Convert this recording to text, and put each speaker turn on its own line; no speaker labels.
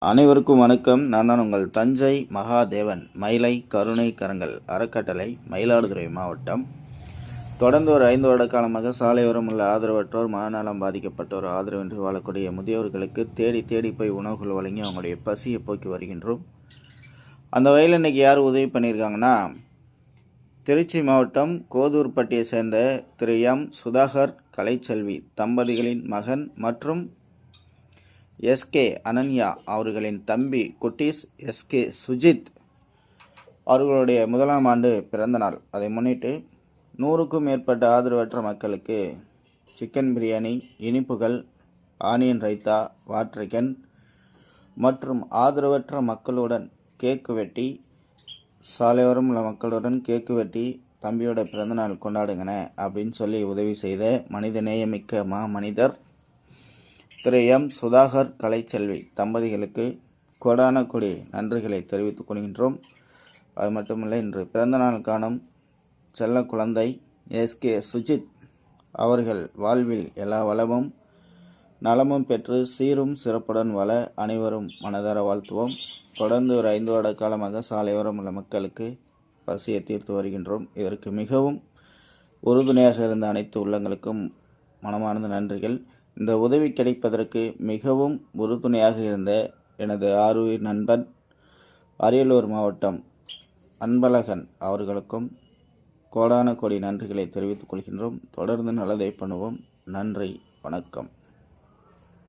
அனைவருக்கும் வணக்கம். நான் தான் உங்கள் தஞ்சை மகாதேவன். மயிலை கருணை கரங்கள் அறக்கட்டளை, மயிலாடுதுறை மாவட்டம். தொடர்ந்து ஒரு 5 வருட காலமாக சாலையோரம் உள்ள ஆதரவற்றோர், மனநலம் பாதிக்கப்பட்டோர், ஆதரவின்றி வாழக்கூடிய முதியோர்களுக்கு தேடி தேடி போய் உணவுகள் வழங்கி அவங்களுடைய பசியை போக்கி வருகின்றோம். அந்த வகையில் இன்றைக்கி யார் உதவி பண்ணியிருக்காங்கன்னா, திருச்சி மாவட்டம் கோதூர்பட்டியை சேர்ந்த திரு எம் சுதாகர் கலைச்செல்வி தம்பதிகளின் மகன் மற்றும் எஸ்கே அனன்யா அவர்களின் தம்பி குட்டீஸ் எஸ்கே சுஜித் அவர்களுடைய 1ஆம் ஆண்டு பிறந்த நாள். அதை முன்னிட்டு 100க்கும் மேற்பட்ட ஆதரவற்ற மக்களுக்கு சிக்கன் பிரியாணி, இனிப்புகள், ஆனியன் ரைத்தா, வாட்டர் கேன் மற்றும் ஆதரவற்ற மக்களுடன் கேக்கு வெட்டி, சாலையோரம் உள்ள மக்களுடன் கேக்கு வெட்டி தம்பியோட பிறந்தநாள் கொண்டாடுங்கண்ணே அப்படின்னு சொல்லி உதவி செய்த மனிதநேயமிக்க மனிதர் திரு எம் சுதாகர் கலைச்செல்வி தம்பதிகளுக்கு கோடான கோடி நன்றிகளை தெரிவித்துக் கொள்கின்றோம். அது மட்டுமல்ல, இன்று பிறந்தநாள் காணும் செல்ல குழந்தை எஸ்கே சுஜித் அவர்கள் வாழ்வில் எல்லா வளமும் நலமும் பெற்று சீரும் சிறப்புடன் வாழ அனைவரும் மனதார வாழ்த்துவோம். தொடர்ந்து ஒரு 5 வருட காலமாக சாலையோரம் உள்ள மக்களுக்கு பசியை தீர்த்து வருகின்றோம். இதற்கு மிகவும் உறுதுணையாக இருந்த அனைத்து உள்ளங்களுக்கும் மனமார்ந்த நன்றிகள். இந்த உதவி கிடைப்பதற்கு மிகவும் உறுதுணையாக இருந்த எனது ஆர்வீர் நண்பன் அரியலூர் மாவட்டம் அன்பழகன் அவர்களுக்கும் கோடான கோடி நன்றிகளை தெரிவித்துக் கொள்கின்றோம். தொடர்ந்து நல்லதை பண்ணுவோம். நன்றி, வணக்கம்.